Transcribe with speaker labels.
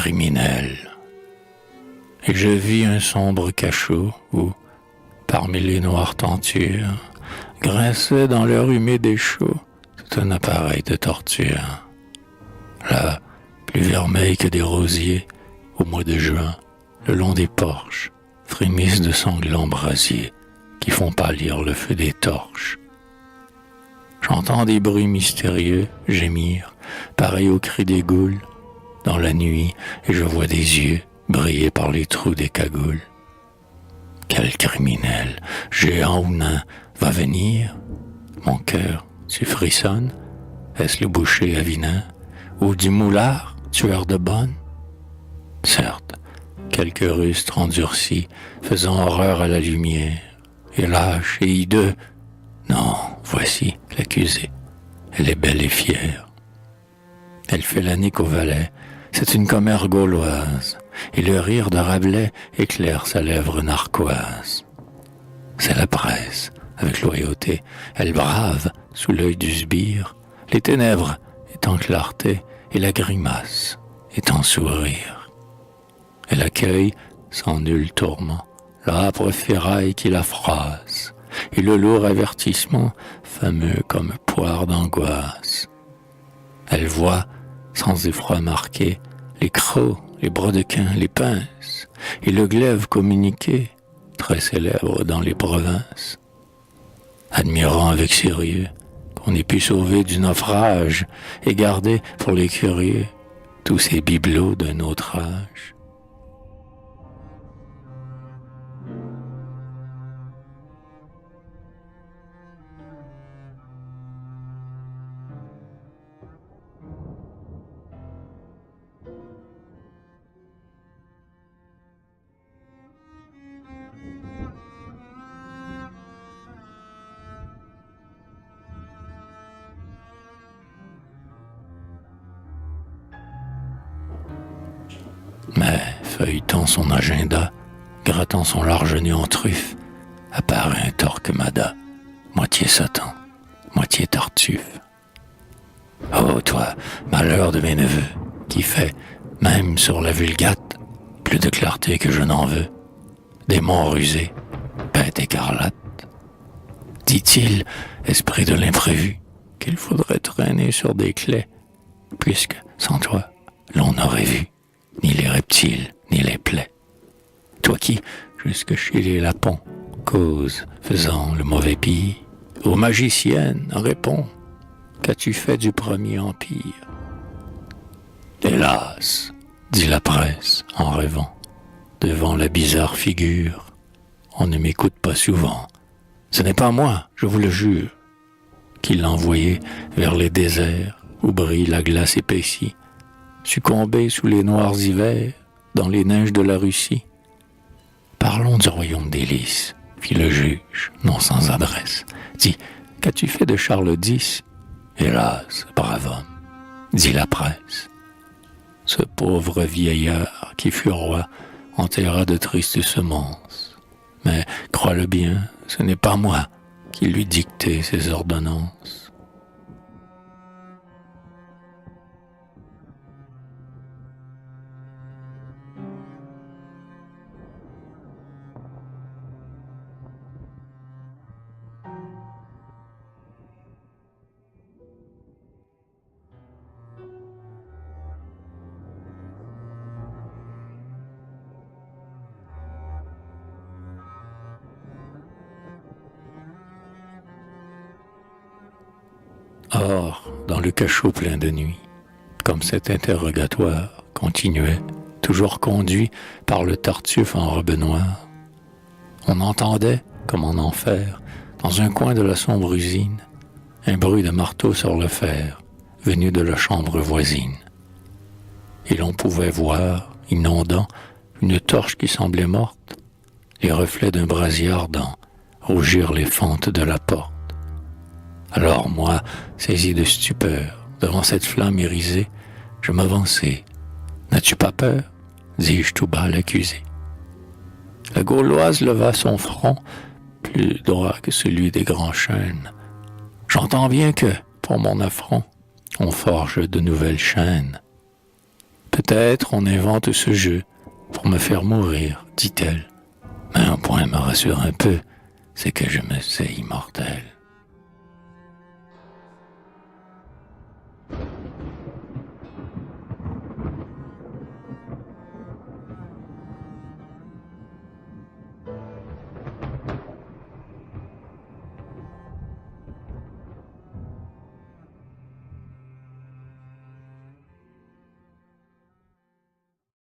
Speaker 1: criminel. Et je vis un sombre cachot où, parmi les noires tentures, grinçait dans l'air humide et chaud tout un appareil de torture. Là, plus vermeil que des rosiers, au mois de juin, le long des porches, frémissent de sanglants brasiers qui font pâlir le feu des torches. J'entends des bruits mystérieux gémir, pareils aux cris des goules, dans la nuit, et je vois des yeux briller par les trous des cagoules. Quel criminel, géant ou nain, va venir? Mon cœur, tu frissonnes? Est-ce le boucher avinin? Ou du moulard, tueur de bonne? Certes, quelques rustres endurcis, faisant horreur à la lumière, et lâche et hideux. Non, voici l'accusée, elle est belle et fière. Elle fait la nique au valet, c'est une commère gauloise, et le rire de Rabelais éclaire sa lèvre narquoise. C'est la presse, avec loyauté, elle brave, sous l'œil du sbire, les ténèbres étant clarté, et la grimace étant sourire. Elle accueille, sans nul tourment, l'âpre ferraille qui la froisse, et le lourd avertissement, fameux comme poire d'angoisse. Elle voit, sans effroi marqué, les crocs, les brodequins, les pinces, et le glaive communiqué, très célèbre dans les provinces. Admirant avec sérieux qu'on ait pu sauver du naufrage et garder pour les curieux tous ces bibelots d'un autre âge. Mais, feuilletant son agenda, grattant son large nez en truffe, apparaît un Torquemada, moitié Satan, moitié Tartuffe. Oh, toi, malheur de mes neveux, qui fait, même sur la Vulgate, plus de clarté que je n'en veux, démon rusé, bête écarlate. Dit-il, esprit de l'imprévu, qu'il faudrait traîner sur des claies, puisque, sans toi, l'on n'aurait vu ni les reptiles, ni les plaies. Toi qui, jusque chez les lapons, causes, faisant le mauvais pire, aux magiciennes, réponds, qu'as-tu fait du premier empire? Hélas, dit la presse, en rêvant, devant la bizarre figure, on ne m'écoute pas souvent. Ce n'est pas moi, je vous le jure, qui l'a envoyé vers les déserts où brille la glace épaissie, succombé sous les noirs hivers, dans les neiges de la Russie. Parlons du royaume des lys, fit le juge, non sans adresse. Dis, qu'as-tu fait de Charles X? Hélas, brave homme, dit la presse. Ce pauvre vieillard qui fut roi enterra de tristes semences. Mais, crois-le bien, ce n'est pas moi qui lui dictai ces ordonnances. Or, dans le cachot plein de nuit, comme cet interrogatoire continuait, toujours conduit par le Tartuffe en robe noire, on entendait, comme en enfer, dans un coin de la sombre usine, un bruit de marteau sur le fer, venu de la chambre voisine. Et l'on pouvait voir, inondant, une torche qui semblait morte, les reflets d'un brasier ardent, rougir les fentes de la porte. Alors moi, saisi de stupeur, devant cette flamme irisée, je m'avançai. N'as-tu pas peur? Dis-je tout bas à l'accusé. La Gauloise leva son front, plus droit que celui des grands chênes. J'entends bien que, pour mon affront, on forge de nouvelles chaînes. Peut-être Peut-être on invente ce jeu pour me faire mourir, dit-elle. Mais un point me rassure un peu, c'est que je me sais immortel.